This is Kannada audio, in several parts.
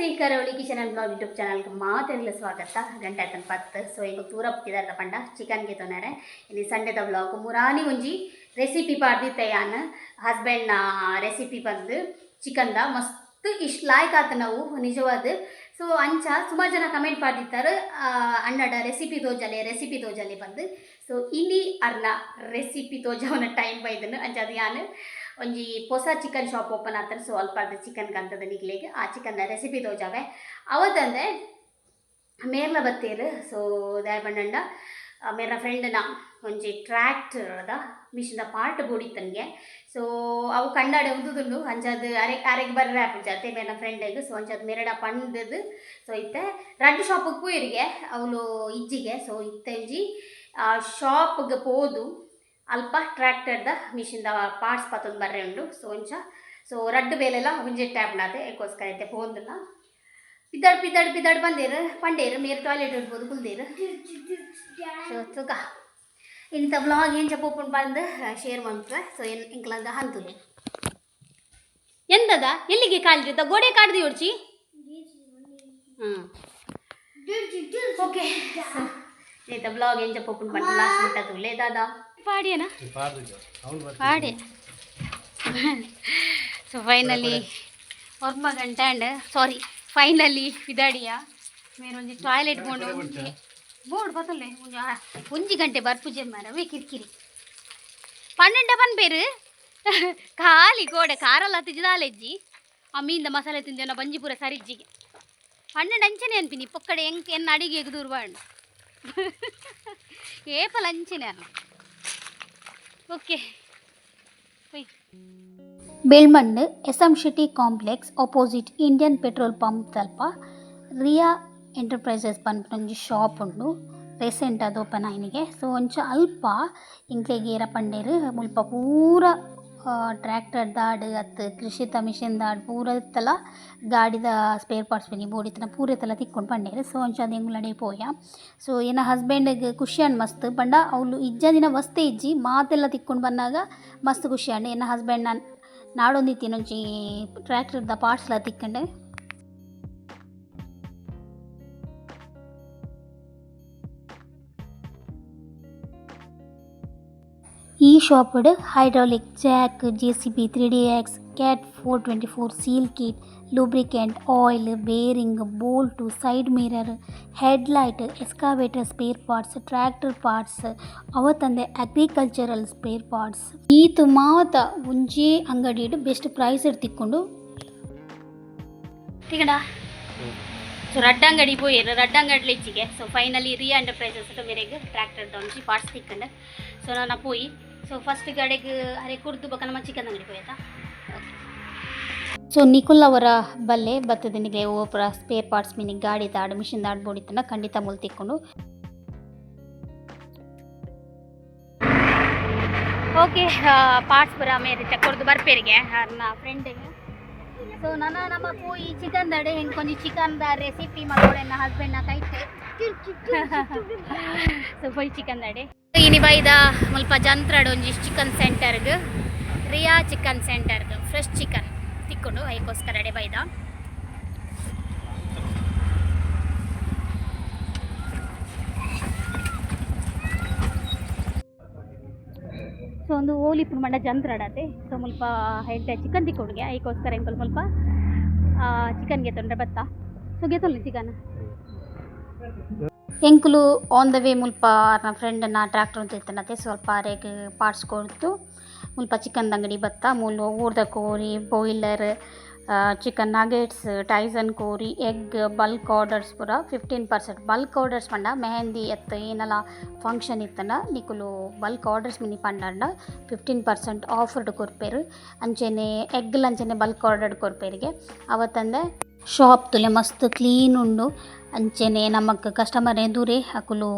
ನಮಸ್ತೆ ಕರಾವಳಿ ಕಿಚನ್ ಅಂಡ್ ಬ್ಲಾಗ್ ಯೂಟ್ಯೂಬ್ ಚಾನಲ್ಗೆ ಮಾತೆಲ್ಲ ಸ್ವಾಗತ ಗಂಟೆ ಪತ್ತು ಸೊ ಈಗ ತೂರ ಪುತ್ತಿದಾರದ ಪಂಡ ಚಿಕನ್ಗೆ ತೊಂದರೆ ಇಲ್ಲಿ ಸಂಡೆದ ಬ್ಲಾಗ್ ಮುರಾನಿ ಒಂಜಿ ರೆಸಿಪಿ ಪಾಡ್ದಿತ್ತೆ ಯಾನ್ ಹಸ್ಬೆಂಡ್ನ ರೆಸಿಪಿ ಬಂದು ಚಿಕನ್ದ ಮಸ್ತ್ ಇಷ್ಟ ಲಾಯ್ಕ್ ಆತ ನಾವು ನಿಜವಾದ ಸೊ ಅಂಚ ಸುಮಾರು ಜನ ಕಮೆಂಟ್ ಪಾಡ್ದಿತ್ತಾರೆ ಅಣ್ಣಡ ರೆಸಿಪಿ ತೋಜಲೆ ಬಂದು ಸೊ ಇಲ್ಲಿ ಅರ್ನ ರೆಸಿಪಿ ತೋಜವನ ಟೈಮ್ ಬೈದನು ಅಂಚ ಅದು ಯಾನ್ ಒಂಜಿ ಹೊಸ ಚಿಕನ್ ಶಾಪ್ ಓಪನ್ ಆಗ್ತಾರೆ ಸೊ ಅಲ್ಪ ಅದು ಚಿಕನ್ ಕಂತದ ನಿಗ್ಲಿಗೆ ಆ ಚಿಕನ್ನ ರೆಸಿಪಿ ತೋಜಾವೆ ಅವತ್ತಂದರೆ ಮೇರ್ಲ ಬತ್ತೀರು ಸೊ ದಯಬಣ್ಣಂಡ ಮೇರ ಫ್ರೆಂಡ್ನ ಒಂಜಿ ಟ್ರ್ಯಾಕ್ಟರ್ದ ಮಿಷಿನ್ದ ಪಾರ್ಟ್ ಬೋಡಿತ್ತನಿಗೆ ಸೊ ಅವು ಕಂಡಾಡೆ ಉಂದುದುಂಡು ಅಂಚದು ಅರೆಗೆ ಬರ್ರೆ ಆಪುಜಾತೆ ಮೇರ ಫ್ರೆಂಡಿಗೆ ಸೊ ಅಂಚದು ಮೆರಡ ಪಂಡದು ಸೊ ಇತ್ತೆ ರಡ್ಡು ಶಾಪಿಗೆ ಪೋಯಿರಿಗೆ ಅವಳು ಇಜ್ಜಿಗೆ ಸೊ ಇತ್ತೆ ಒಂಜಿ ಶಾಪ್ಗೆ ಪೋದು ಅಲ್ಪ ಟ್ರ್ಯಾಕ್ಟರ್ದ ಮಿಷಿನ್ದ ಪಾರ್ಟ್ಸ್ ಪತ್ತೊಂದು ಬರ್ರೆ ಉಂಡು ಸೊ ಒಂಚ ಸೊ ರಡ್ಡು ಬೇಲೆಲ್ಲ ಹುಂಜೆ ಟ್ಯಾಬ್ನಾದೆ ಏಕೋಸ್ಕರ ಐತೆ ಪೋಂದಿಲ್ಲ ಪಿದ್ದಾಡ್ ಬಂದೇರು ಪಂಡೇರು ಮೇರು ಟಾಯ್ಲೆಟ್ ಇಡ್ಬೋದು ಕುಲ್ದೇರು ಸೊ ತುಗ ಇಂಥ ಬ್ಲಾಗ್ ಏನ್ ಚಪ್ಪು ಬಂದು ಶೇರ್ ಮಾಡ್ತಾರೆ ಸೊ ಇಂಕ್ಲಂದ ಹಂತದೆ ಎಂದದ ಎಲ್ಲಿಗೆ ಕಾಲಿದ್ದ ಗೋಡೆ ಕಾಡ್ದು ಯೋಡ್ಚಿ ಓಕೆ ಇಂಥ ಬ್ಲಾಗ್ ಏನ್ ಚಪ್ಪು ಬಂದು ಲಾಸ್ಟ್ ಬಿಟ್ಟದು ಲೇದಾದ ಪಾಡಿಯನ ಪಾಡಿ ಸೊ ಫೈನಲಿ ಒರ್ಮ ಗಂಟೆ ಅಂಡ್ ಸಾರಿ ಫೈನಲಿ ಇದಾಡಿಯಾ ಮೇರೆ ಒಂಜಿ ಟಾಯ್ಲೆಟ್ ಕೊಂಡು ಬೋರ್ಡ್ ಬತ್ತಲ್ಲೇ ಒಂಜಿ ಗಂಟೆ ಬರ್ಪುಜೆ ಮಾರವೇ ಕಿರಿಕಿರಿ ಪನ್ನೆಂಡ ಪನ್ಪೇರು ಖಾಲಿ ಗೋಡೆ ಕಾರಲ್ಲ ತಿಜಿದಾಲೆಜ್ಜಿ ಆ ಮೀನಿಂದ ಮಸಾಲೆ ತಿಂದೇನ ಬಂಜಿಪುರ ಸರಿಜ್ಜಿಗೆ ಪನ್ನೆಂಡು ಅಂಚನೆ ಅನ್ಪಿನಿ ಪೊಕ್ಕಡೆ ಹೆಂಗೆ ಎನ್ನ ಅಡಿಗೆ ದೂರ್ಬಾಂಡು ಏಪಲ ಅಂಚನೆ ಅಲ್ಲ okay Belmannu S M. Shetty complex opposite Indian petrol pump ತಲ್ಪ ರಿಯಾ ಎಂಟರ್ಪ್ರೈಸಸ್ ಪನ್ಪೊಂಜಿ ಶಾಪ್ ಉಂಡು ರೀಸೆಂಟ್ ಅದು ಓಪನ್ ಆಯ್ನಿಗೆ ಸೊ ಒಂಚ ಅಲ್ಪ ಇಂಕ್ಲೆಗೆ ಏರ ಪಂಡೇರು ಮುಲ್ಪ ಪೂರ ಟ್ರ್ಯಾಕ್ಟರ್ ದಾಡ್ ಅತ್ತು ಕೃಷಿತ ಮಿಷಿನ್ ದಾಡ್ ಪೂರ ಇತ್ತಲ್ಲ ಗಾಡಿದ ಸ್ಪೇರ್ ಪಾರ್ಟ್ಸ್ ಬನ್ನಿ ಬೋಡಿತ್ತನ ಪೂರ ಇತ್ತಲ್ಲ ತಿಕ್ಕೊಂಡು ಪಂಡೇರು ಸೊ ಒಂಚ ಅದು ಎಂಗ್ಲಡೆ ಪೋಯ ಸೊ ಏನ ಹಸ್ಬೆಂಡ್ಗೆ ಖುಷಿಯಂಡು ಮಸ್ತ್ ಪಂಡ ಅವಳು ಇಜ್ಜ ದಿನ ವಸ್ತೆ ಇಜ್ಜಿ ಮಾತೆಲ್ಲ ತಿಕ್ಕೊಂಡು ಬಂದಾಗ ಮಸ್ತ್ ಖುಷಿಯಂಡು ಏನ ಹಸ್ಬೆಂಡ್ ನಾನು ನಾಡೊಂದಿತ್ತೀನೊಂಚಿ ಟ್ರ್ಯಾಕ್ಟರ್ದ ಪಾರ್ಟ್ಸ್ಲ ತಿಕ್ಕೊಂಡೆ ಈ ಶಾಪ್ಡ್ hydraulic jack JCB 3DX CAT 424 seal kit lubricant oil bearing bolt side mirror headlight excavator spare parts tractor parts ಅವತ್ತಂದೆ ಅಗ್ರಿಕಲ್ಚರಲ್ ಸ್ಪೇರ್ ಪಾರ್ಟ್ಸ್ ಈತು ಮಾತ ಒಂಜೇ ಅಂಗಡಿ ಬೆಸ್ಟ್ ಪ್ರೈಸ್ ತಿಕ್ಕೊಂಡು ತಿಗಡ ಸೊ ರಡ್ಡಂಗಡಿ ಪೋಯಿರು ರಡ್ಡಂಗಡಿ ಇಚ್ಚಿಗೆ ಸೊ ಫೈನಲಿ ರಿಯಾ ಎಂಟರ್ಪ್ರೈಸಸ್ ಮೇರೆಗೆ ಟ್ರ್ಯಾಕ್ಟರ್ ಒಂಜಿ ಪಾರ್ಟ್ಸ್ ತಿಕ್ಕೊಂಡು ಸೊ ನಾನು ಪೋಯಿ ಸೊ ಫಸ್ಟ್ ಗಾಡಿಗೆ ಅರೆ ಕುರ್ದು ಬಕ್ಕ ನಮ್ಮ ಚಿಕನ್ ಅಂಗಡಿ ಹೋಯ್ತಾ ಸೊ ನಿಖುಲ್ ಅವರ ಬಲ್ಲೆ ಬತ್ತದ ನಿಗೆ ಓಪರ ಸ್ಪೇರ್ ಪಾರ್ಟ್ಸ್ ಮೀನಿ ಗಾಡಿ ದಾಡ್ ಮಿಷಿನ್ ದಾಡ್ ಬೋಡಿತ್ತನ ಖಂಡಿತ ಮುಲ್ ತಿಕ್ಕೊಂಡು ಓಕೆ ಪಾರ್ಟ್ಸ್ ಬರ ಮೇರೆ ಚಕ್ಕೊರ್ದು ಬರ್ಪೇರಿಗೆ ನನ್ನ ಫ್ರೆಂಡಿಗೆ ಸೊ ನನ್ನ ನಮ್ಮ ಪೋಯಿ ಚಿಕನ್ ದಾಡೆ ಹೆಂಗೆ ಕೊಂಚ ಚಿಕನ್ ದ ರೆಸಿಪಿ ಮಾಡೋಳೆ ನನ್ನ ಹಸ್ಬೆಂಡ್ನ ಕೈತೆ ಸೊ ಪೋಯಿ ಚಿಕನ್ ದಾಡೆ ಇನಿ ಬೈದ ಮುಲ್ಪ ಜಂತ್ರಡ್ ಒಂಜಿ ಚಿಕನ್ ಸೆಂಟರ್ಗೆ ರಿಯಾ ಚಿಕನ್ ಸೆಂಟರ್ಗೆ ಫ್ರೆಶ್ ಚಿಕನ್ ತಿಕ್ಕೊಂಡು ಅದಕ್ಕೋಸ್ಕರ ಅಡೆ ಬೈದ ಸೊ ಒಂದು ಓಲಿಪುರ ಮಂಡ ಜಂತ್ರಡತೆ ಸೊ ಮುಲ್ಪ ಹೆಂಟೆ ಚಿಕನ್ ತಿಕ್ಕೊಂಡ್ಗೆ ಅದಕ್ಕೋಸ್ಕರ ಎಂಕಲ್ ಮುಲ್ಪ ಚಿಕನ್ಗೆ ತೊಂದರೆ ಬತ್ತ ಸೊ ಗೆತ್ತೊಲ್ಲಿ ಚಿಕನ್ ಎಂಕುಲು ಆನ್ ದ ವೇ ಮುಲ್ಪ ನನ್ನ ಫ್ರೆಂಡನ್ನ ಟ್ರ್ಯಾಕ್ಟರ್ ಅಂತ ಇರ್ತನತೆ ಸ್ವಲ್ಪ ಅರೆಗೆ ಪಾರ್ಟ್ಸ್ ಕೊಡ್ತು ಮುಲ್ಪ ಚಿಕನ್ ಅಂಗಡಿ ಬತ್ತ ಮೂಲು ಊರ್ದ ಕೋರಿ ಬಾಯ್ಲರ್ ಚಿಕನ್ ನಗೆಟ್ಸ್ ಟೈಸನ್ ಕೋರಿ ಎಗ್ ಬಲ್ಕ್ ಆರ್ಡರ್ಸ್ ಪೂರ 15% ಬಲ್ಕ್ ಆರ್ಡರ್ಸ್ ಪಂಡ ಮೆಹಂದಿ ಎತ್ತ ಏನೆಲ್ಲ ಫಂಕ್ಷನ್ ಇತ್ತನ ನಿಕುಲು ಬಲ್ಕ್ ಆರ್ಡರ್ಸ್ ಮಿನಿ ಪಂಡ 15% ಆಫರ್ಡ್ ಕೊರ್ಪೇರು ಅಂಚೆನೆ ಎಗ್ಲ್ ಅಂಚೆನೆ ಬಲ್ಕ್ ಆರ್ಡರ್ಡ್ ಕೊರ್ಪೇರಿಗೆ ಅವತ್ತಂದೆ ಶಾಪ್ ತುಲೆ ಮಸ್ತ್ ಕ್ಲೀನ್ ಉಂಡು ಅಂಚೆನೆ ನಮಕ್ ಕಸ್ಟಮರ್ ಎದುರೇ ಅಕುಲು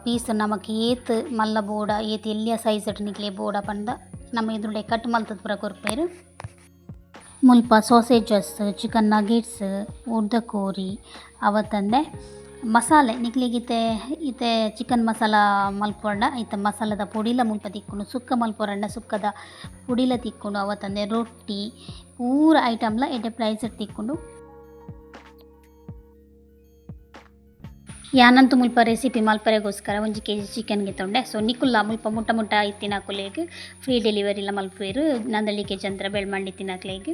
ಪೀಸ್ ನಮಕ್ ಏತ್ ಮಲ್ಲ ಬೋಡ ಏತ್ ಎಲ್ಲಿಯ ಸೈಜ್ ನಿಕ್ಲೆ ಬೋಡ ಪಂಡ ನಮ್ಮ ಎದುರುಡೆ ಕಟ್ ಮಲ್ತದ ಪೂರ ಕೊರ್ಪೇರು ಮುಲ್ಪ ಸಾಸೇಜಸ್ ಚಿಕನ್ ನಗೆಟ್ಸ್ ಉರ್ದ ಕೋರಿ ಅವತ್ತಂದೆ ಮಸಾಲೆ ನಿಕ್ಲಿಗಿತ್ತೆ ಈತೆ ಚಿಕನ್ ಮಸಾಲ ಮಲ್ಪೊಂಡ ಐತೆ ಮಸಾಲದ ಪುಡಿಲ ಮುಲ್ಪ ತಿಕ್ಕೊಂಡು ಸುಕ್ಕ ಮಲ್ಪೊರಂಡ ಸುಕ್ಕದ ಪುಡಿಲ ತಿಕ್ಕೊಂಡು ಅವತ್ತಂದೆ ರೊಟ್ಟಿ ಪೂರ ಐಟಮ್ಲ ಎಡೆ ಪ್ರೈಸ್ ತಿಕ್ಕೊಂಡು ಯಾನಂತೂ ಮುಲ್ಪ ರೆಸಿಪಿ ಮಲ್ಪರೆಗೋಸ್ಕರ 1 kg ಚಿಕನ್ಗೆ ತೊಂಡೆ. ಸೊ ನಿಕ್ಕುಲ್ಲ ಮುಲ್ಪ ಮುಟ್ಟ ಮುಟ್ಟ ಇತ್ತಿನಾಕುಲೇಗ್ ಫ್ರೀ ಡೆಲಿವರಿಲ ಮಲ್ಪೇರು ನಂದಳಿಕೆ ಚಂದ್ರ ಬೆಳ್ಮಂಡಿ ತಿನ್ನಕ್ಲೇಗ್.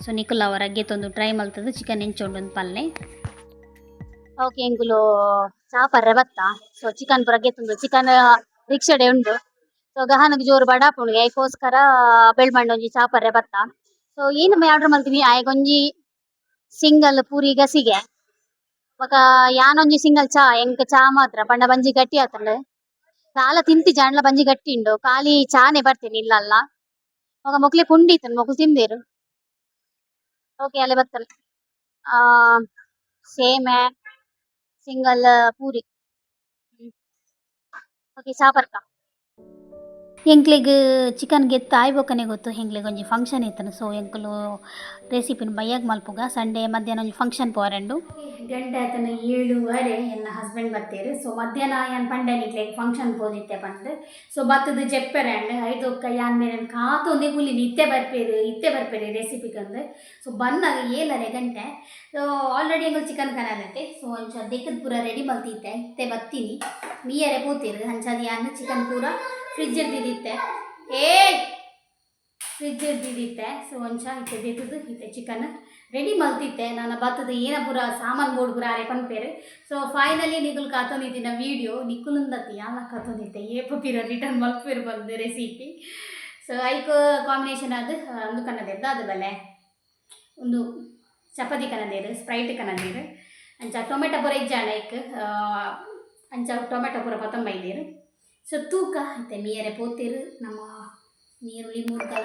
ಸೊ ನಿಕ್ಕುಲ್ಲ ಅವರಗ್ಗೆ ತೊಂದು ಟ್ರೈ ಮಲ್ತದು ಚಿಕನ್ ಹೆಂಚೊಂಡು ಪಲ್ಲೆ. ಓಕೆ ಎಂಗುಲು ಚಾಪರ್ರೆ ಬತ್ತ. ಸೊ ಚಿಕನ್ ಪುರ ಗೆತ್ತುಂಡು ಚಿಕನ್ ರಿಕ್ಷಡೆ ಉಂಡು. ಸೊ ಗಹನಗ್ ಜೋರು ಬಡಾಪುಂಡು ಐಕೋಸ್ಕರ ಬೆಳ್ಮಂಡಿ ಒಂಜಿ ಚಾಪರ್ರೆ ಬತ್ತ. ಸೊ ಏನು ಆರ್ಡರ್ ಮಲ್ತೀನಿ ಆಯ್ಗೊಂಜಿ ಸಿಂಗಲ್ ಪೂರಿ ಗಸಿಗೆ ಬೊಕ ಯಾನೊಂಜಿ ಸಿಂಗಲ್ ಚಾ ಎಂಕ್ ಚಾ ಮಾತ್ರ ಪಂಡ ಬಂಜಿ ಗಟ್ಟಿ ಆತುಂಡು. ಸಾಲ ತಿಂತಿ ಜಾಂಡ್ಲ ಬಂಜಿ ಗಟ್ಟಿ ಉಂಡು ಖಾಲಿ ಚಾನೆ ಬರ್ತೀನಿ ಇಲ್ಲಲ್ಲ ಮಗ ಮೊಕ್ಲೆ ಪುಂಡಿತನ್ ಮೊಕ್ಲು ತಿಂದೇರು. ಓಕೆ ಅಲ್ಲೇ ಬತ್ತಲ್ ಸೇಮೆ ಸಿಂಗಲ್ ಪೂರಿ. ಓಕೆ ಚಾಪರ್ಕ ಎಂಕ್ಲೆಗ್ ಚಿಕನ್ ಗೆತ್ತು ಆಯ್ಬೋಕನೆ ಗೊತ್ತು. ಎಂಕ್ಲೆಗ್ ಒಂಜಿ ಫಂಕ್ಷನ್ ಇತ್ತನು. ಸೊ ಎಂಕ್ಲು ರೆಸಿಪಿನ ಬಯ್ಯಾಗ ಮಲ್ಪುಗ ಸಂಡೇ ಮಧ್ಯಾಹ್ನ ಒಂಜಿ ಫಂಕ್ಷನ್ ಪೋರೆಂಡು. ಗಂಟೆ ಆತನ 7:30 ಎನ್ನ ಹಸ್ಬೆಂಡ್ ಬತ್ತೇರು. ಸೊ ಮಧ್ಯಾಹ್ನ ಯಾನ್ ಪಂಡೆ ನಿಕ್ಲೆಗ್ ಫಂಕ್ಷನ್ ಪೋದಿತ್ತೆ ಪಂದ್. ಸೊ ಬತ್ತದು ಜೆಪ್ಪೆರೆಂಡ್ ಐದೊಕ್ಕ ಯಾನ್ ಮೇರೆ ಕಾತೊಂದೆ ಕುಲಿನಿ ಇತ್ತೆ ಬರ್ಪೇರು ರೆಸಿಪಿಗಂದು. ಸೊ ಬಂದಾಗ 7:30 ಗಂಟೆ. ಸೊ ಆಲ್ರೆಡಿ ಎಂಗಲ್ ಚಿಕನ್ ಕನಾದತ್ತೆ. ಸೊ ಒಂಚ ದೆಕ್ಕದ ಪೂರ ರೆಡಿ ಮಲ್ತಿತ್ತೆ ಇತ್ತೆ ಬತ್ತೀನಿ ಮೀಯರೆ ಪೋತಿರು ಹಂಚದು ಯಾನ್ ಚಿಕನ್ ಪೂರ ಫ್ರಿಜ್ ಇರ್ದಿದ್ದಿತ್ತೆ ಫ್ರಿಜ್ ಇರ್ದಿದ್ದಿತ್ತೆ. ಸೊ ಒಂಚ ಇತ್ತೆ ದೆತ್ತದು ಇತ್ತೆ ಚಿಕನ್ ರೆಡಿ ಮಲ್ತಿತ್ತೆ. ನಾನು ಬತ್ತದು ಏನ ಪೂರ ಸಾಮಾನು ಬೋರ್ಡ್ ಪೂರ ಅರೆ ಪನ್ಪೇರು. ಸೊ ಫೈನಲಿ ನಿಗುಲ್ ಕಾತೊಂದಿತ್ತಿನ ವೀಡಿಯೋ ನಿಕ್ಕುಲುಂದತ್ತಿ ಯಾನ ಕಾತೊಂದಿತ್ತೆ ಏಪಪಿರ ರಿಟರ್ನ್ ಮಲ್ಪೇರು ಬಂದು ರೆಸಿಪಿ. ಸೊ ಐಕ್ ಕಾಂಬಿನೇಷನ್ ಅದು ಒಂದು ಕನ್ನದೆದ್ದು ಅದು ಬಲೆ ಒಂದು ಚಪಾತಿ ಕನ್ನದೇರು ಸ್ಪ್ರೈಟ್ ಕನ್ನದೇರು ಅಂಚ ಟೊಮೆಟೊ ಪೂರ ಇಜ್ಜಾಂಡ ಐಕ್ ಅಂಚ ಟೊಮೆಟೊ ಪೂರ ಪತ್ತೊಂಬೈದೇರು. ಸೊ ತೂಕ ಐತೆ ಮೀಯರೆ ಪೋತೇರು ನಮ್ಮ ನೀರುಳ್ಳಿ 3 ಕಲ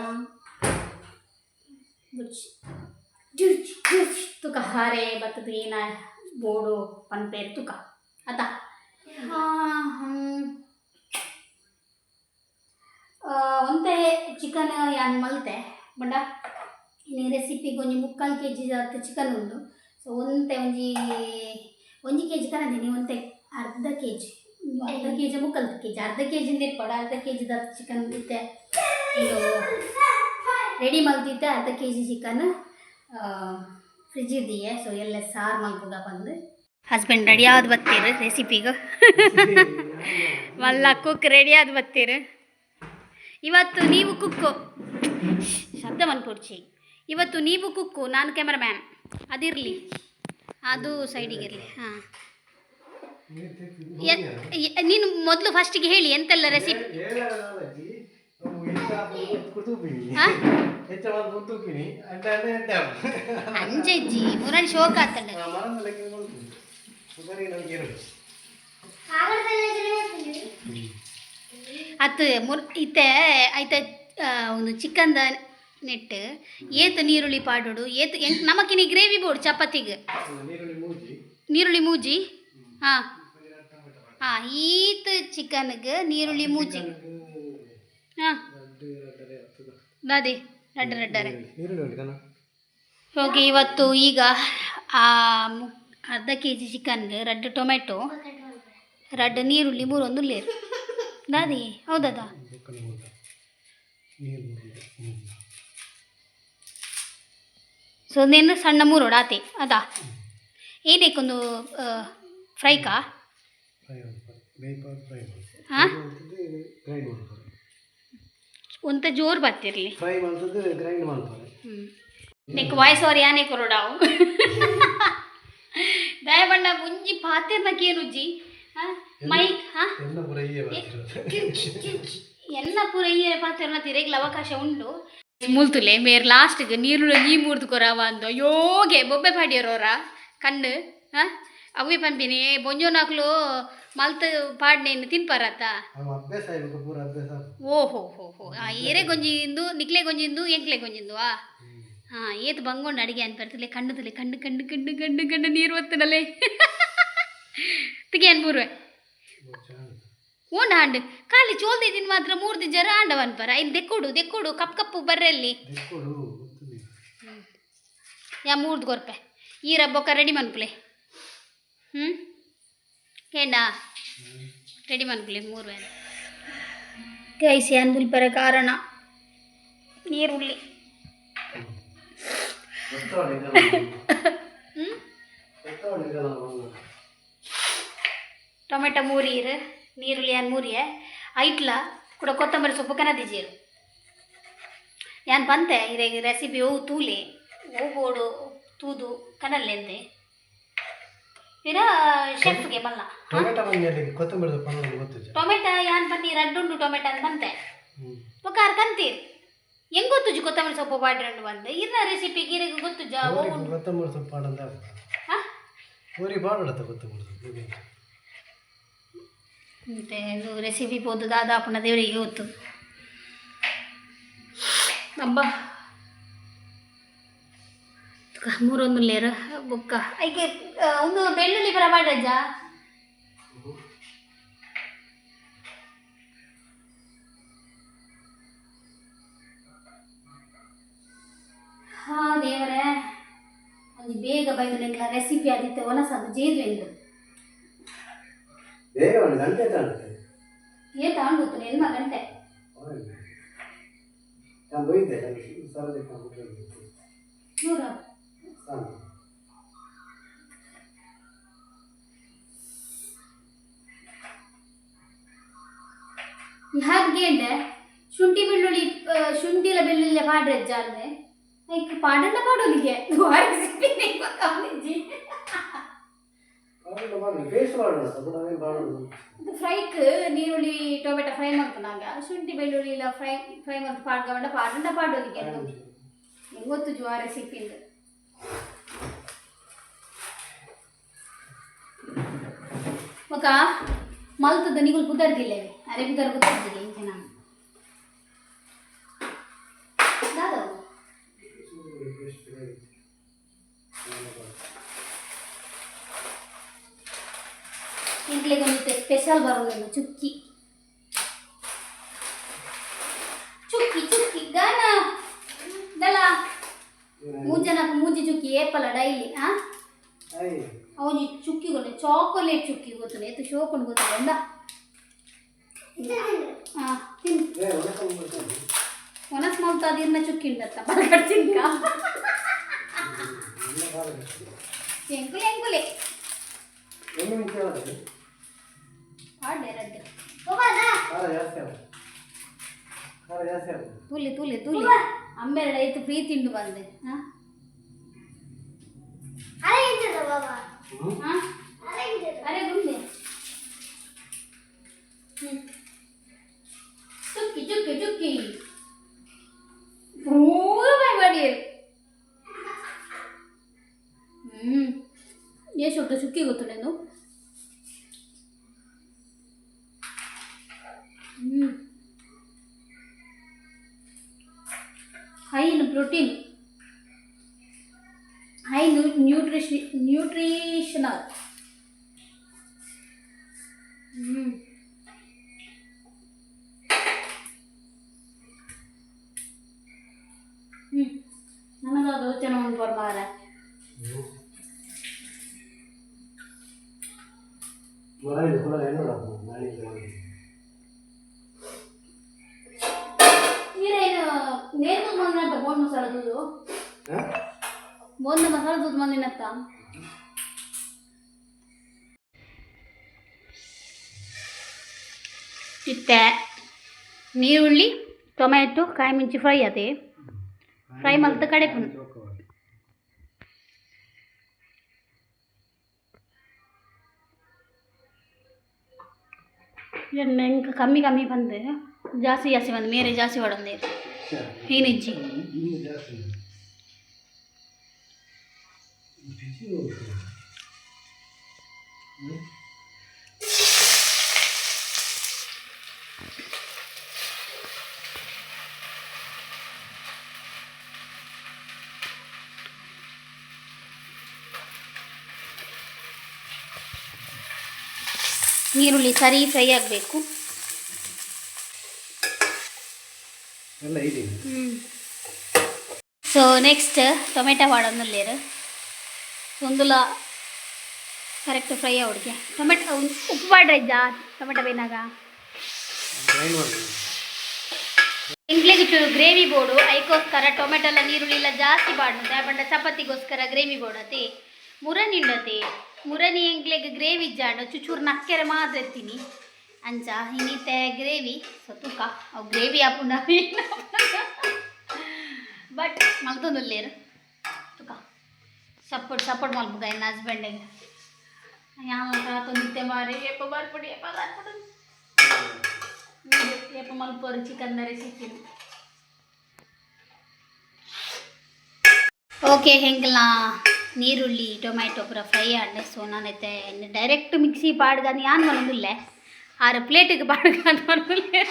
ತೂಕ ಹಾರೆ ಬತ್ತದು ಏನ ಬೋಡು ಪನ್ಪೇರು ತೂಕ ಅದ ಒಂತೆ ಚಿಕನ್ ಯಾನ್ ಮಲ್ತೆ ಬಂಡ ಈ ರೆಸಿಪಿಗೆ ಒಂಜಿ 3/4 kg ಚಿಕನ್ ಉಂಡು. ಸೊ ಒಂತೆ ಒಂಜಿ kg ಕನದಿನಿ ಒಂತೆ ಅರ್ಧ kg 3/4 kg ಅರ್ಧ kg ಪಡ ಅರ್ಧ kg ಚಿಕನ್ ಇತ್ತೆ ಇದು ರೆಡಿ ಮಲ್ತಿತ್ತೆ. ಅರ್ಧ kg ಚಿಕನ್ ಫ್ರಿಜ್ ಇದೆಯೇ. ಸೊ ಎಲ್ಲ ಸಾರು ಮಲ್ಪುಗ ಬಂದು ಹಸ್ಬೆಂಡ್ ರೆಡಿ ಆದ ಬತ್ತೀರು ರೆಸಿಪಿಗೆ ಮಲ್ಲ ಕುಕ್ ರೆಡಿ ಆದ ಬತ್ತೀರು. ಇವತ್ತು ನೀವು ಕುಕ್ಕು ಶಬ್ದ ಮನ್ಪುಡ್ಚಿ. ಇವತ್ತು ನೀವು ಕುಕ್ಕು ನಾನು ಕ್ಯಾಮರಾಮ್ಯಾನ್ ಅದಿರಲಿ ಅದು ಸೈಡಿಗಿರಲಿ. ಹಾಂ ನೀನು ಮೊದಲು ಫಸ್ಟಿಗೆ ಹೇಳಿ ಎಂತೆಲ್ಲ ರೆಸಿಪಿ ಅಂಜಜ್ಜಿ ಮುರಾಣಿ ಶೋಕ ಆತಂಡ ಅತ್ತು ಇತ್ತೆ ಆಯ್ತ ಒಂದು ಚಿಕನ್ದ ನೆಟ್ಟು ಏತು ನೀರುಳ್ಳಿ ಪಾಡೋಡು ಏತು ನಮಕಿನಿ ಗ್ರೇವಿ ಬೋರ್ಡು ಚಪಾತಿಗೆ ನೀರುಳ್ಳಿ ಮೂಜಿ ಹಾಂ ಹಾಂ ಈತ ಚಿಕನ್ಗೆ ನೀರುಳ್ಳಿ ಮೂಜಿ ಹಾಂ ಅದೇ ರಡ್ಡರೆ ಹೋಗಿ ಇವತ್ತು ಈಗ ಅರ್ಧ kg ಚಿಕನ್ಗೆ 2 ಟೊಮೆಟೊ 2 ನೀರುಳ್ಳಿ 3 ಉಲ್ಲೇರು ದಾದಿ ಹೌದದ. ಸೊ ನೆನ್ನು ಸಣ್ಣ 3 ಆತೆ ಅದಾ ಏನಕ್ಕೊಂದು ಫ್ರೈಕಾ ಹಾಂ ಒಂತ ಜೋರು ಬರ್ತಿರ್ಲಿ ನೆಕ್ ವಾಯ್ಸ್ ಅವ್ರು ಯಾನೇ ಕೊರೋಡಾವು ದಯಬಣ್ಣ ಮುಂಜಿ ಪಾತಿರ್ನಕ್ಕೆ ರುಜಿ ಮೈಕ್ ಹಾಂ ಎಲ್ಲ ಪೂರ ಈ ಪಾತಿರ್ನ ತಿರಗಲ ಅವಕಾಶ ಉಂಡು ಮುಲ್ತುಲೆ ಮೇರ್ ಲಾಸ್ಟ್ಗೆ ನೀರುಳ್ಳಿ ನೀ ಮೂರ್ದು ಕೊರವ ಅಂದು ಯೋಗೆ ಬೊಬ್ಬೆ ಪಾಡಿಯರೋರ ಕಣ್ಣು ಹಾಂ ಅವೇ ಪಂಪಿನಿ ಬೊಂಜೋನಾಕ್ಲು ಮಲ್ತ ಪಾಡ್ನೇನು ತಿನ್ಪಾರತ್ತ ಓಹೋ ಹೋ ಹೋ ಏರೆ ಗೊಂಜಿಂದು ನಿಕ್ಲೆ ಗೊಂಜಿಂದು ಎಂಕ್ಲೆ ಗೊಂಜಿಂದು ಹಾಂ ಏತು ಬಂಗೊಂಡು ಅಡಿಗೆ ಅನ್ಪರ್ತಲೆ ಕಣ್ಣುತಲೆ ಕಣ್ಣು ನೀರು ಒತ್ತನಲ್ಲೇ ತಿಗೆ ಅನ್ಬೂರ್ವೆ ಓಂಡ ಹಾಂಡು ಖಾಲಿ ಚೋಲ್ದಿದ್ದೀನಿ ಮಾತ್ರ 3 ದಿನ ಜರ ಆಂಡವ ಅನ್ಪಾರ ಇಲ್ಲಿ ದೆಕ್ಕೊಡು ಕಪ್ಪು ಬರ್ರಲ್ಲಿ ಯಾ 3 ಗೊರ್ಪೆ ಈ ರಬ್ಬೊಕ್ಕ ರೆಡಿ ಮನ್ಪುಲೆ ಕೇಂಡ ರೆಡಿ ಮನ್ಪುಲೆ 3 ವೇಳೆ ಗೈಸಿ ಅನ್ಬುಲ್ಪರ ಕಾರಣ ನೀರುಳ್ಳಿ ಟೊಮೆಟೊ ಮೂರೀರು ನೀರುಳ್ಳಿ ಏನು ಮೂರಿಯೆ ಐಟ್ಲ ಕೂಡ ಕೊತ್ತಂಬರಿ ಸೊಪ್ಪು ಕನದಿಜೀರು ಯಾನ್ ಬಂತೆ ಇರೆಗ್ ರೆಸಿಪಿ ಓ ತೂಲೆ ಓ ಬೋಡು ತೂದು ಕನಲ್ಲೆಂದೆ ಇರ ಶೆಫ್ಗೆ ಬಲ್ಲ ಟೊಮೆಟೊ ಯಾನ್ ಬನ್ನಿ ರಡ್ಡುಂಡು ಟೊಮೆಟೊ ಅಂತ ಬಂತೆ ಒಕ್ಕಾರ್ ಕಂತೀರಿ ಹೆಂಗ್ ಗೊತ್ತುಜು ಕೊತ್ತಂಬರಿ ಸೊಪ್ಪು ಪಾಡ್ರಂಡು ಬಂದು ಇನ್ನ ರೆಸಿಪಿ ಗಿರಿಗೆ ಗೊತ್ತುಜ ಕೊತ್ತಂಬರಿ ಸೊಪ್ಪು ಪಾಡಂದ ಊರಿ ಪಾಡತ್ತ ಕೊತ್ತಂಬರಿ ಸೊಪ್ಪು ಮತ್ತೆ ಇದು ರೆಸಿಪಿ ಪೋದು ದಾದಾಪುನ ದೇವರಿಗೆ ಗೊತ್ತು ಅಬ್ಬ ಮೂರೊಂದು ಲೇರು ಬುಕ್ಕ ಐಕೆ ಒಂದು ಬೆಳ್ಳುಳ್ಳಿ ಪರ ಮಾಡ್ರಜ್ಜ ಹಾ ದೇವರೇ ಒಂದು ಬೇಗ ಬೈದು ನಿಂಗೆ ರೆಸಿಪಿ ಆದಿತ್ತೆ ಒಲಸದು ಜೇದು ಎಂದು ಏ ತಗೊಂಡು ಎಲ್ಮ ಗಂಟೆ ನೂರ ಹಾಗೆ ಶುಂಠಿ ಬೆಳ್ಳುಳ್ಳಿ ಶುಂಠಿಲ ಬೆಳ್ಳುಳ್ಳಿ ಪಾಡ್ರಜ್ಜ ಅಂದ್ರೆ ಲೈಕ್ ಪಾಡಣ್ಣ ಪಾಡೋಲಿಗೆ ಫ್ರೈಕ್ ನೀರುಳ್ಳಿ ಟೊಮೆಟೊ ಫ್ರೈ ಮಾಡ್ಕೊಂಡಾಗ ಶುಂಠಿ ಬೆಳ್ಳುಳ್ಳಿ ಇಲ್ಲ ಫ್ರೈ ಮಾಡ್ತು ಪಾಡ್ಕೊಂಡ ಪಾಡಣ್ಣ ಪಾಡೋಲಿಗೆ ಹೆಂಗೆ ಗೊತ್ತು ಜುವಾ ರೆಸಿಪಿಂದ ಮಕ್ಕ ಮಲ್ತದ ನಿಗುಲು ಕುದರ್ದಿಲ್ಲವೇ ಅರೆ ಕುದರ್ ಕುದರ್ದಿಲ್ಲ ಇಂಚೆ ನಾನು ದಾದವು ಇಂಟ್ಲಿಗೆ ಒಂದು ಸ್ಪೆಷಲ್ ಬರೋದಿಲ್ಲ ಚುಕ್ಕಿ ಚುಕ್ಕಿ ಚುಕ್ಕಿ ಗಾನ ದಲ ಮೂಜನಕ್ಕೆ ಮೂಜಿ ಚುಕ್ಕಿ ಏಪಲ ಡೈಲಿ ಅವನು ಚುಕ್ಕಿ ಗೊತ್ತು ಚಾಕೊಲೇಟ್ ಚುಕ್ಕಿ ಗೊತ್ತು ಎತ್ತು ಶೋಕೊಂಡು ಗೊತ್ತಿಲ್ಲ ಎಂದ ಹಾಂ ತಿನ್ನು ಒನಸ್ ಮಲ್ತ ಅದಿರ್ನ ಚುಕ್ಕಿ ಉಂಡತ್ತ ಬರಗಡ್ ತಿನ್ಕ ಎಂಕುಲೆ ಎಂಕುಲೆ ಆಡ್ಡೆ ರಡ್ಡೆ ತೂಲೆ ತೂಲೆ ತೂಲೆ ಅಮ್ಮೆರಡ ಐತು ಪ್ರೀತಿಂಡು ಬಂದೆ ಹಾಂ ಅರೆ ಗುಂಡೆ ಚುಕ್ಕಿ ಚುಕ್ಕಿ ಚುಕ್ಕಿ ಪೂರ ಮಾಡಿ ಎಷ್ಟು ಚುಕ್ಕಿ ಗೊತ್ತು ನೀನು ಹೈ ಪ್ರೋಟೀನ್ ಹೈ ನ್ಯೂಟ್ರಿಷನಲ್ ನನಗೆ ಯೋಚನೆ ಒಂದು ಬರ್ಬಾರ ನೀರೇನು ನೇತು ಮಂದಿನತ್ತ ಬೋಂಡ್ ಮಸಾಲ ದೂದು ಬೋಂದ ಮಸಾಲ ದೂದು ಮಂದಿನತ್ತ ಇತ್ತೆ ನೀರುಳ್ಳಿ ಟೊಮೆಟೊ ಕಾಯಿ ಮುಂಚಿ ಫ್ರೈ ಅದೇ ಫ್ರೈ ಮಲ್ತ ಕಡೆ ಎಂಕ ಕಮ್ಮಿ ಕಮ್ಮಿ ಬಂದೆ ಜಾಸ್ತಿ ಜಾಸ್ತಿ ಬಂದು ಮೇರೆ ಜಾಸ್ತಿ ಹೊಡಂದೆ ಏನಿಜ್ಜಿ ನೀರುಳ್ಳಿ ಸರಿ ಫ್ರೈ ಆಗಬೇಕು ಸೊ ನೆಕ್ಸ್ಟ್ ಟೊಮೆಟೊ ವಾಡೋದಲ್ಲೇರು ಒಂದುಲ ಕರೆಕ್ಟ್ ಫ್ರೈ ಅವ್ರಿಗೆ ಟೊಮೆಟೊ ಉಪ್ಪು ಮಾಡ್ರಜ್ಜ ಟೊಮೆಟೊ ಬೇನಾಗ ಇಂಗ್ಲಿಗೆ ಚೂರು ಗ್ರೇವಿ ಬೋಡು ಅದಕ್ಕೋಸ್ಕರ ಟೊಮೆಟೊ ಎಲ್ಲ ನೀರುಳ್ಳಿ ಎಲ್ಲ ಜಾಸ್ತಿ ಬಾಡ್ನದೆ ಬಂಡ ಚಪಾತಿಗೋಸ್ಕರ ಗ್ರೇವಿ ಬೋಡತಿ ಮುರನಿ ಇಡತೆ ಮುರನಿ ಎಂಕ್ಲೆಗ್ ಗ್ರೇವಿ ಜಾಡು ಚುಚೂರು ನಕ್ಕೆರೆ ಮಾತ್ರ ಎತ್ತೀನಿ ಅಂಚ ಇನ್ನಿತ್ತೆ ಗ್ರೇವಿ ಸೊ ತೂಕ ಅವು ಗ್ರೇವಿ ಹಾಪುಂಡ ಬಟ್ ಮಲ್ತೊಂದುಲ್ಲೇರು ತುಕ ಸಪೋರ್ಟ್ ಮಲ್ಪುಗ ನನ್ನ ಹಸ್ಬೆಂಡಿಗೆ ಯಾವ ತೊಂದಿತ್ತೆ ಮಾರಿ ಏಪ ಬರ್ಬಿಡಿ ಏಪ ಬರ್ಬಿಡು ಏಪ ಮಲ್ಪೋರು ಚಿಕನ್ ರೆಸಿಪಿ ಓಕೆ ಹೆಂಗಲ್ಲ ನೀರುಳ್ಳಿ ಟೊಮ್ಯಾಟೊ ಪೂರ ಫ್ರೈ ಆಂಡೆ ಸೊ ನಾನೈತೆ ಡೈರೆಕ್ಟ್ ಮಿಕ್ಸಿ ಪಾಡ್ಗಾನು ಯಾನ್ ಮಲಂದಿಲ್ಲೆ ಆರು ಪ್ಲೇಟಿಗೆ ಪಾಡ್ಗಾನು ಮಲಂದಿಲ್ಲೆ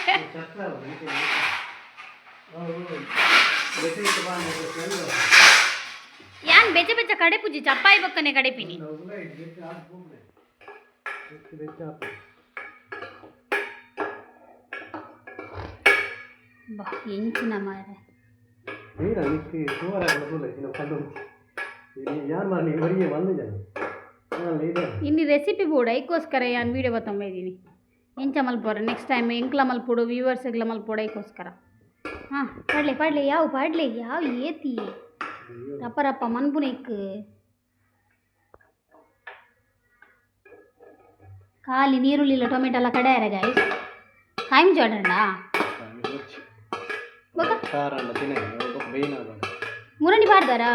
ಯಾನ್ ಬೆಚ್ಚ ಬೆಚ್ಚ ಕಡೆ ಪೂಜಿ ಚಪ್ಪಾಯಿ ಬಕ್ಕನೆ ಕಡೆ ಪಿನಿ ಬಾ ಎಂಚಿನ ಮಾರೆ ಇನ್ನು ರೆಸಿಪಿ ಬೋರ್ಡ್ ಐಕೋಸ್ಕರ ಯಾನ್ ವೀಡಿಯೋ ಬತ್ತಂಬಿದ್ದೀನಿ ಎಂಚ ಮಲ್ಪೋರ ನೆಕ್ಸ್ಟ್ ಟೈಮ್ ಎಂಕ್ಲ ಮಲ್ಪೋಡು ವ್ಯೂವರ್ಸ್ಗಳ ಮಲ್ಪೋಡು ಐಕೋಸ್ಕರ ಹಾಂ ಪಾಡ್ಲೆ ಯಾವ ಏತಿ ರಪ್ಪ ಮನ್ಪುನಿಕ್ ಖಾಲಿ ನೀರುಳ್ಳಿಲ್ಲ ಟೊಮೆಟೊ ಎಲ್ಲ ಕಡೆ ಯಾರ ಗಾಯ್ಸ್ ಕಾಯಿಮ್ ಜೋಡಣ್ಣ ಮುರಣಿ ಪಾಡ್ದಾರಾ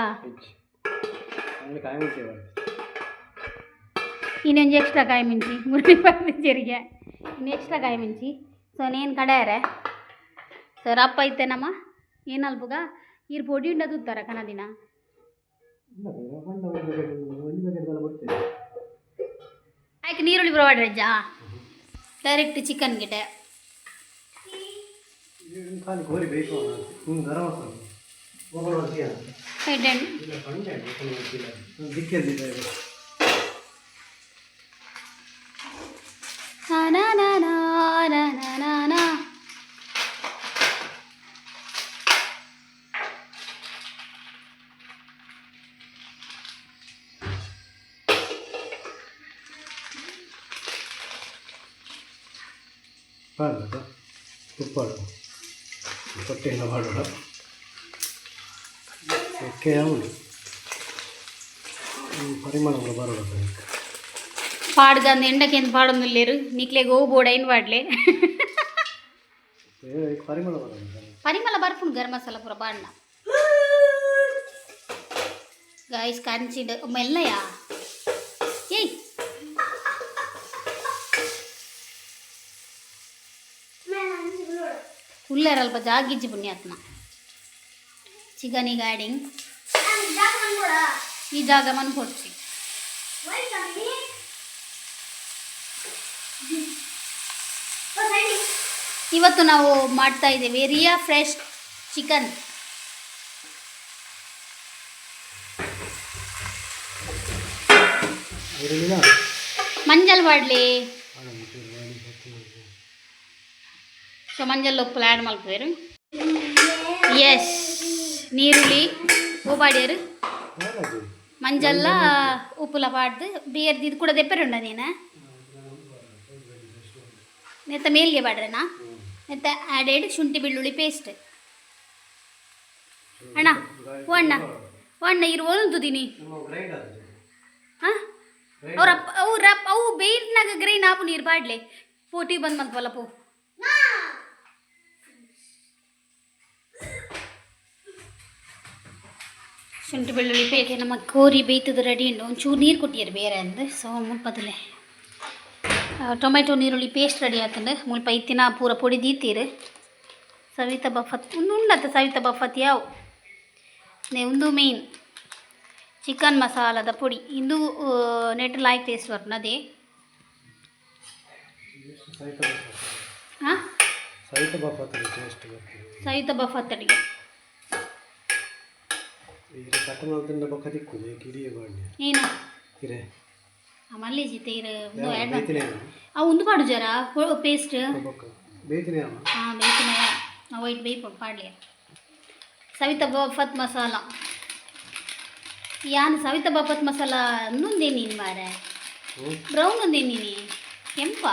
ಇನ್ನೊಂದು ಎಕ್ಸ್ಟ್ರಾ ಕಾಯಿ ಮಿಂಚಿ ಮುರಣಿ ಪಾಡ್ದಿರಿಗೆ ಇನ್ನು ಎಕ್ಸ್ಟ್ರಾ ಕಾಯಿ ಮಿಂಚಿ ಸೊ ನೇನು ಕಡೆಯಾರೆ ಸರ್ ಅಪ್ಪ ಐತೆನಮ್ಮ ಏನಲ್ಬುಗ ಇರ್ ಪೊಡಿ ಉಂಡ ತೂತಾರ ಕನದಿನ ಆಯ್ಕೆ ನೀರುಳ್ಳಿ ಬರವಾಡ್ರಜ್ಜಾ ಡೈರೆಕ್ಟ್ ಚಿಕನ್ ಗಿಟೆ ತುಪ್ಪ ಹೊಟ್ಟೆಯಿಂದ ಮಾಡೋಣ ಓಕೆ ಅವನು ಪರಿಮಳ ಬರೋಣ పాడుగాంది ఎండకి ఎంత పాడుంది లేరు నీకులే గో బోడైన వాడలే ಪರಿಮಳ ಬರೋಣ పరిమళ బర్ఫును గరం మసాలా పూర పాడిన గాయస్ కంచిడు మెల్లయా ఏయ్ ಉಳ್ಳಾರ ಅಲ್ಪ ಜಾಗಿಜ್ಜಿ ಪುಣ್ಯಾತ್ಮ ಚಿಕನಿ ಗಾಡಿಂಗ್ ಈ ಜಾಗ ಮನ್ ಕೊಡ್ಸಿ ಇವತ್ತು ನಾವು ಮಾಡ್ತಾ ಇದ್ದೇವೆ ರಿಯಾ ಫ್ರೆಶ್ ಚಿಕನ್ ಮಂಜಲ್ ಬಾಡ್ಲಿ ಸೊ ಮಂಜಲ್ ಉಪ್ಪು ಆ್ಯಡ್ ಮಾಡ್ಕೋರು ಎಸ್ ನೀರುಳ್ಳಿ ಹೂಪಾಡ್ಯಾರು ಮಂಜಲ್ಲ ಉಪ್ಪುಲ ಪಾಡ್ದು ಬೇರ್ದು ಇದು ಕೂಡ ದೆಪ್ಪರುಂಡ ನೀನು ನೆತ್ತ ಮೇಲ್ಗೆ ಬಾಡ್ರೆನಾ ನೆತ್ತ ಆ್ಯಡೆಡ್ ಶುಂಠಿ ಬೆಳ್ಳುಳ್ಳಿ ಪೇಸ್ಟ್ ಅಣ್ಣ ಓ ಅಣ್ಣ ಓ ಅಣ್ಣ ಇರು ಓದುದಿನಿ ಹಾಂ ಅವು ಬೇಯ್ನಾಗ ಗ್ರೈನ್ ಆಪು ನೀರು ಬಾಡ್ಲೆ ಪೋಟಿ ಬಂದು ಮಲ್ಪಲ್ಲ ಪೋ ಶುಂಠಿ ಬೆಳ್ಳುಳ್ಳಿ ಪೇಟೆ ನಮ್ಮ ಕೋರಿ ಬೇಯ್ತದ ರೆಡಿ ಉಂಟು ಒಂಚೂರು ನೀರು ಕೊಟ್ಟಿಯಾರು ಬೇರೆ ಅಂದು ಸೊ ಮುಲ್ಪದಲ್ಲೇ ಟೊಮೆಟೊ ನೀರುಳ್ಳಿ ಪೇಸ್ಟ್ ರೆಡಿ ಆತಂಡು ಮುಲ್ಪ ಇತ್ತಿನ ಪೂರ ಪೊಡಿ ದೀತೀರು ಸವಿತಾ ಬಫತ್ ಒಂದು ಉಂಡತ್ತ ಸವಿತಾ ಬಫತ್ ಯಾವ ಒಂದು ಮೇನ್ ಚಿಕನ್ ಮಸಾಲದ ಪೊಡಿ ಇಂದು ನೆಟ್ ಲಾಯ್ಕ್ ಟೇಸ್ಟ್ ಬರ್ನದೇ ಹಾಂ ಸವಿತಾ ಬಫತ್ ಅಡಿಗೆ ಏನು ಮಲ್ಲಿಜಿ ತೇರು ಒಂದು ಪಾಡು ಜರ ಪೇಸ್ಟ್ ಹಾಂ ಬೇಯ್ತಿನ ವೈಟ್ ಬೇಯ್ಕೊಂಡು ಪಾಡ್ಲಿ ಸವಿತಾ ಬಫತ್ ಮಸಾಲ ಯಾನು ಸವಿತಾ ಬಫತ್ ಮಸಾಲ ಅನ್ನೊಂದೇ ನೀನು ಮಾರೆ ಬ್ರೌನ್ ಒಂದೇ ನೀನು ಕೆಂಪ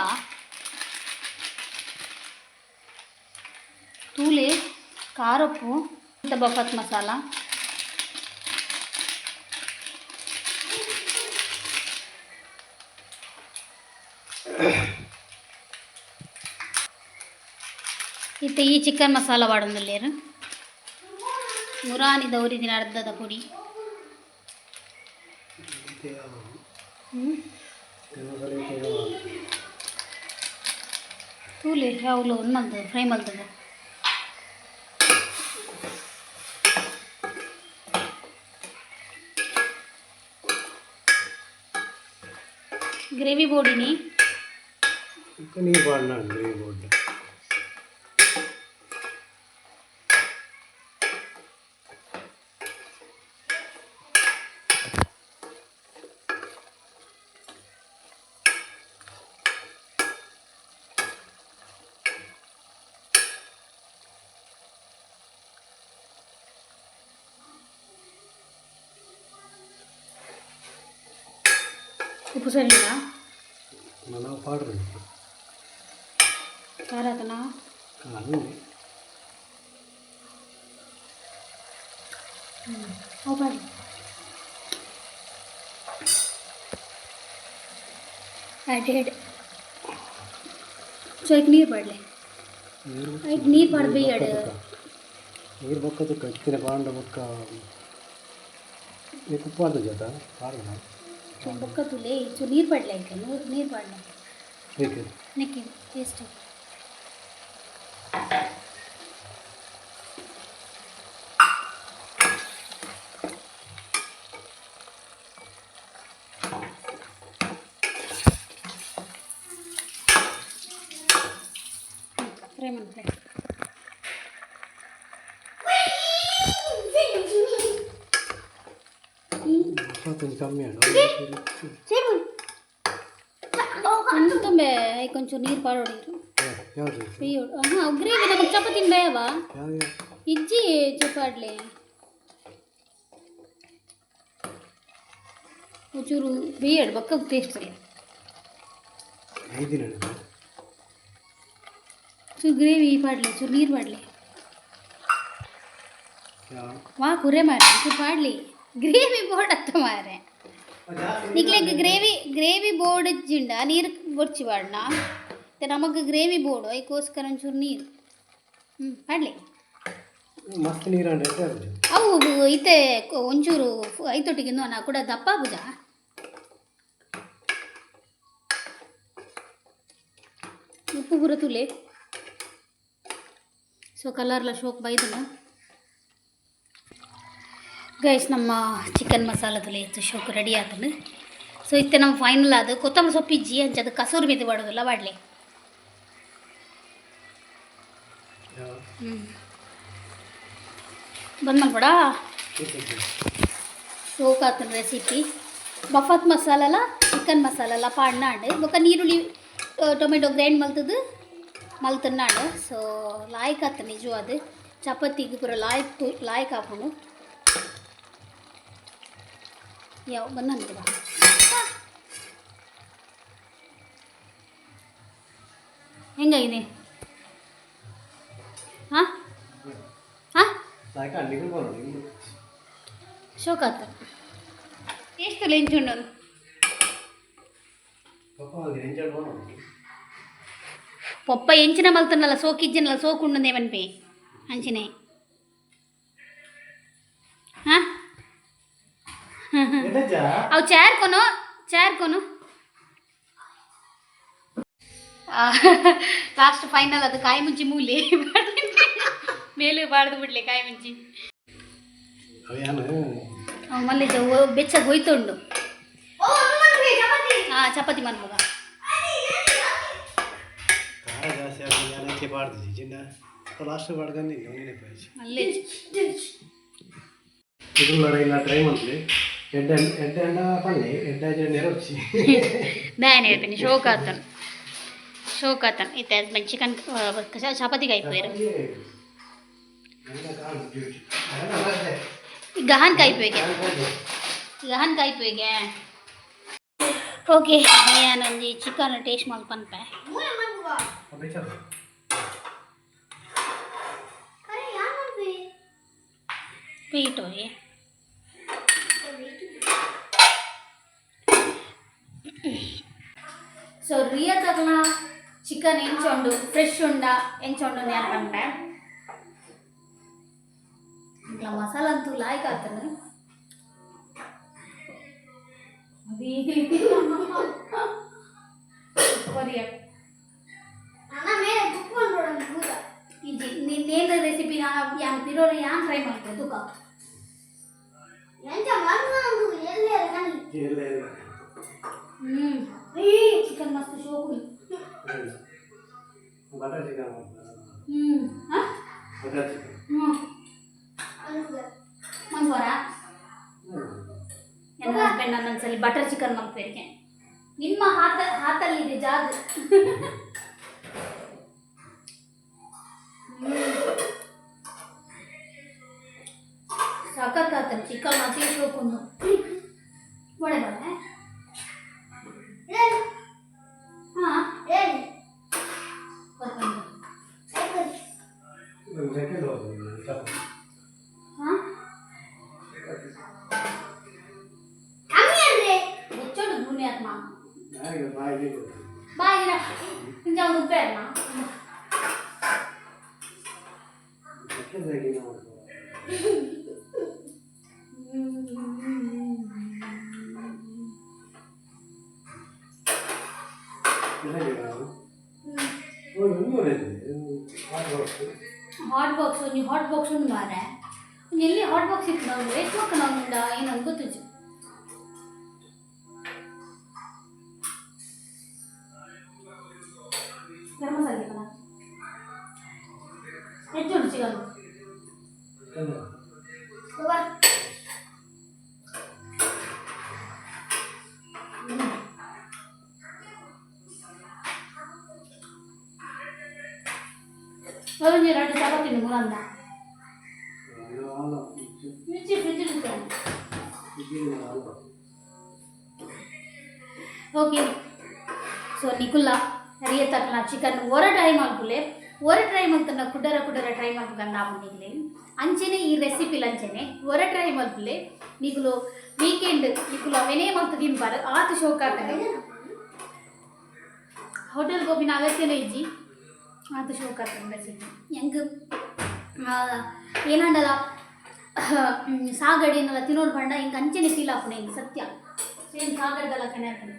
ತೂಲೆ ಖಾರಪ್ಪು ಸವಿತಾ ಬಫತ್ ಮಸಾಲ ಇತ್ತೆ ಈ ಚಿಕನ್ ಮಸಾಲ ವಾಡೊಂದುಲ್ಲೇರು ಮುರಾನಿ ದೌರಿದಿನ ಅರ್ಧದ ಪುಡಿ ತೂಲೆ ಯಾವಾಗಲೂ ಒಂದು ಮಲ್ತದೆ ಫ್ರೈ ಮಲ್ತದೆ ಗ್ರೇವಿ ಬೋಡಿನಿ ನೀರು ಬಾಡಣ ಗ್ರೇವಿ ಬೋರ್ಡ್ ಉಪ್ಪು ಸರಿಲ್ಲ ನಾವು ಪಾಡ್ರಿ ಖಾರ ಆತನಾ ಅದು ಅವು ಮಾಡಿ ಆ್ಯಡೆಡ್ ಸೊ ಈಗ ನೀರು ಬಾಡಲೆ ಈಗ ನೀರು ಬಾಡ್ದು ಬೇಯಡು ನೀರು ಬೊಕ್ಕದು ಕಚ್ಚಿನ ಬಾಂಡ ಬೊಕ್ಕ ಉಪ್ಪಾದ ಜೊತೆ ಪಾಡ್ದ ಬೊಕ್ಕ ತುಲೆ ಸೊ ನೀರು ಬಾಡ್ಲೆ ಈಗ ನೀರು ಬಾಡ್ಲೆ ಬೇಕು ನೆಕ್ಕಿ ಟೇಸ್ಟ್ ಫ್ರೈ ಮಾಡಿ కొంచెం కమ్మి ತುಂಬೆ కొంచెం ನೀರು ಪಾಡೋಡಿರು ಬೇಯೋಡು ಹಾಂ ಗ್ರೇವಿ ನಮಗೆ ಚಪಾತಿ ಬೇಯವಾ ಇಜ್ಜಿ ಚಪಾಡ್ಲೆ ಒಂಚೂರು ಬೇಯಡು ಬಕ್ಕ ಟೇಸ್ಟ್ ಇಲ್ಲ ಚೂರು ಗ್ರೇವಿ ಪಾಡ್ಲಿ ಚೂರು ನೀರು ಪಾಡ್ಲಿ ವಾ ಕುರೆ ಮಾಡಿ ಚೂರು ಪಾಡ್ಲಿ ಗ್ರೇವಿ ಬೋರ್ಡ್ ಅತ್ತ ಮಾರೆ ನಿಕ್ಲೆಗ್ ಗ್ರೇವಿ ಬೋರ್ಡ್ ಇಜ್ಜಿಂಡ ನೀರು ಬೊಡ್ಚಿ ಬಾಡ್ನ ನಮಗೆ ಗ್ರೇವಿ ಬೋರ್ಡು ಅದಕ್ಕೋಸ್ಕರ ಒಂಚೂರು ನೀರು ಪಾಡ್ಲಿ ಮಸ್ತ್ ನೀರು ಅವು ಇತ್ತೆ ಒಂಚೂರು ಐತೊಟ್ಟಿಗೆ ನಾ ಕೂಡ ದಪ್ಪ ಆಗುದ ಉಪ್ಪು ಪೂರ ತುಲೆ ಸೊ ಕಲರ್ಲ ಶೋಕ್ ಬೈದನ ಗೈಸ್ ನಮ್ಮ ಚಿಕನ್ ಮಸಾಲ ತುಲೆ ಇತ್ತು ಶೋಕ್ ರೆಡಿ ಆತನು ಸೊ ಇತ್ತೆ ನಮ್ಮ ಫೈನಲ್ ಅದು ಕೊತ್ತಂಬರಿ ಸೊಪ್ಪು ಇಜ್ಜಿ ಅಂಚದು ಕಸೂರಿ ಮೆಥಿ ಬಾಡೋದಿಲ್ಲ ಬಾಡಲಿ ಬಂದ್ ಮಾಡ್ಬೇಡ ಶೋಕ್ ಆತನ ರೆಸಿಪಿ ಬಫತ್ ಮಸಾಲಲ ಚಿಕನ್ ಮಸಾಲಲ ಪಾಡ್ನಾಡು ಬೊಕ್ಕ ನೀರುಳ್ಳಿ ಟೊಮೆಟೊ ಗ್ರೈಂಡ್ ಮಲ್ತನ್ನಾಡು ಸೊ ಲಾಯ್ಕ್ ಆತ ನಿಜವು ಅದು ಚಪಾತಿಗೆ ಪೂರ ಲಾಯ್ಕ್ ಹಾಕೊಂಡು ಯಾವ ಬಂದ ಕೂಡ ಹೆಂಗಾಗಿದೆ ಹಾಂ ಹಾಂ ಶೋಕ್ ಆತ ಎಷ್ಟು ಎಂಚುಂಡು ಪೊಪ್ಪ ಎಂಚಿನ ಮಲ್ತನಲ್ಲ ಸೋಕಿಜ್ಜನಲ್ಲ ಸೋಕುಂಡದೇವನ್ಪೆ ಅಂಚಿನೇ ಹಾಂ ಅವು ಚಾರ್ ಕೊನು ಲಾಸ್ಟ್ ಫೈನಲ್ ಅದು ಕಾಯಿ ಮುಂಚಿ ಮೂಲೆ ಮೇಲೆ ಬಾಡ್ದು ಬಿಡ್ಲಿ ಕಾಯಿ ಮುಂಚಿ ಅವು ಮಲ್ಲಿ ಬೆಚ್ಚಗೆ ಹೋಯ್ತುಂಡು ಹಾಂ ಚಪಾತಿ ಮಾಡ್ಬೋದ ಅಲ್ಲೇ ಟ್ರೈ ಮಾಡ್ಲಿ ನಾನು ಹೇಳ್ತೀನಿ ಶೋಕ್ ಆತನ್ ಇತ್ತೆ ಹಸ್ಬೆಂಡ್ ಚಿಕನ್ ಚಪಾತಿ ಕಾಯ್ಪೋಯ್ರು ಗಹನ್ ಕಾಯ್ಪೋಯ್ಗೆ ಓಕೆ ನಾನೊಂದು ಚಿಕನ್ ಟೇಸ್ಟ್ ಮಾಡ್ಪನ್ಪೆ ಪೀಟೋಗಿ ಸೊ ರಿಯಾ ತಗಲ ಚಿಕನ್ ಎಂಚೊಂಡು ಫ್ರೆಶ್ ಉಂಡ ಎಂಚೊಂಡು ಅನ್ಕೊಂಡೆ ಇಟ್లా ಮಸಾಲ ಅಂತೂ ಲಾಯ್ಕ್ ಆಗ್ತದೆ ನೀನೇನು ರೆಸಿಪಿ ಯಾನ್ ಪಿರೋರಿ ಯಾನ್ ಟ್ರೈ ಮಾಡ್ತೇವೆ ತೂಕ ಚಿಕನ್ ಮಸ್ತ್ ಶೋಕು ಬಟರ್ ಚಿಕನ್ ಮಂಗೋರ ನನ್ನ ಹಸ್ಬೆಂಡ್ ನನ್ನೊಂದ್ಸಲಿ ಬಟರ್ ಚಿಕನ್ ಮಾಡ್ಬೇಕೆ ನಿಮ್ಮ ಹಾತಲ್ಲಿದೆ ಜಾಗ ಸಖತ್ತಾಗ್ತದೆ ಚಿಕನ್ ಮತ್ತೆ ಶೋಕೊಂಡು ಒಳ್ಳೆ ಬಳೆ ಹಾಂ ಹೆಚ್ಚೋಡು ಭೂಮಿ ಆತ್ಮ ಬಾಯಿರ ಇಂಜ ಉಪ್ಪೆ ಅಲ್ಲ ಹಾಟ್ ಬಾಕ್ಸ್ ಒಂದು ಹಾಟ್ ಬಾಕ್ಸ್ ಒಂದು ಮಾರೆ ಎಲ್ಲಿ ಹಾಟ್ ಬಾಕ್ಸ್ ಇತ್ತು ನಾವು ಎಷ್ಟು ಮಕ್ಕ ನಾವು ಏನಂತ ಗೊತ್ತಿತ್ತು ಗರಂ ಮಸಾಲೆ ಕಣ ಹೆಚ್ಚು ಚಿಕನ್ ಅದೊಂದು ಎರಡು ಚಪಾತಿ ಮೂರಂದ ಮಿರ್ಚಿ ಫ್ರಿಜ್ ಓಕೆ ಸೊ ನಿಕುಲ್ಲ ರಿಯ ತಕ್ಕನ ಚಿಕನ್ ಟ್ರೈ ಮಾಡ್ಕೊಳ್ಳಿ ಟ್ರೈ ಮಾಡ್ತಾನೆ ಕುಡ್ಡರ ಟ್ರೈ ಮಾಡ್ಬೇಕಂತ ಬಂದಿರಲಿ ಅಂಚೆನೆ ಈ ರೆಸಿಪಿಲಿ ಅಂಚೆನೆ ಟ್ರೈ ಮಾಡ್ಕೊಳ್ಳಿ ನಿಗುಲು ವೀಕೆಂಡ್ ನಿಗುಲು ಅವೇನೇ ಮಾಡ್ತದೆ ತಿನ್ಬಾರ ಆತು ಶೋಕ ಆಗ್ತದೆ ಹೋಟೆಲ್ಗೆ ಹೋಗಿನ ಅಗತ್ಯನೇ ಇಜ್ಜಿ ಆತು ಶೋಕ ಆಗ್ತದೆ ರೆಸಿಪಿ ಹೆಂಗೆ ಏನಂಡಲ್ಲ ಸಾಗಡಿನೆಲ್ಲ ತಿನ್ನೋದು ಬಂಡ ಹಿಂಗೆ ಅಂಚೆನೆ ಫೀಲ್ ಆಗ್ತದೆ ಹಿಂಗೆ ಸತ್ಯ ಸೇಮ್ ಸಾಗಡ್ದಲ್ಲ ಕಣೆ ಆಗ್ತದೆ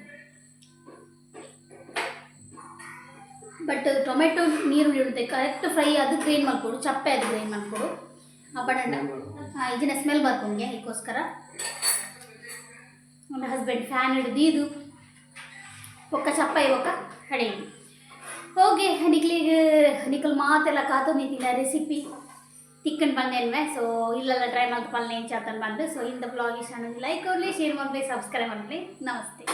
ಬಟ್ ಟೊಮೆಟೊ ನೀರು ಇಡುತ್ತೆ ಕರೆಕ್ಟ್ ಫ್ರೈ ಅದು ಗ್ರೈಂಡ್ ಮಾಡಿಕೊಡು ಚಪ್ಪೆ ಅದು ಗ್ರೈಂಡ್ ಮಾಡಿಕೊಡು ಬಡಂಡ ಇದನ್ನ ಸ್ಮೆಲ್ ಬರ್ಕೊಂಡೆ ಅದಕ್ಕೋಸ್ಕರ ನನ್ನ ಹಸ್ಬೆಂಡ್ ಫ್ಯಾನ್ ಹಿಡಿದು ಇದು ಒಕ್ಕ ಚಪ್ಪ ಇವಕ್ಕ ಕಡೆಯಿಂದ ಹೋಗಿ ನಿಕಲ್ ಮಾತೆಲ್ಲ ಕಾತು ನಿಂತಿಲ್ಲ ರೆಸಿಪಿ ತಿಕ್ಕಂಡು ಬಂದೇನ್ವೆ ಸೊ ಇಲ್ಲೆಲ್ಲ ಟ್ರೈ ಮಾಡ್ತಾ ಪಲ್ಲೆ ಏನು ಚಾತನ್ ಬಂದು ಸೊ ಇಂದ ಬ್ಲಾಗ್ ಇಷ್ಟ ಲೈಕ್ ಕೊಡಲಿ ಶೇರ್ ಮಾಡಲಿ ಸಬ್ಸ್ಕ್ರೈಬ್ ಮಾಡಲಿ ನಮಸ್ತೆ.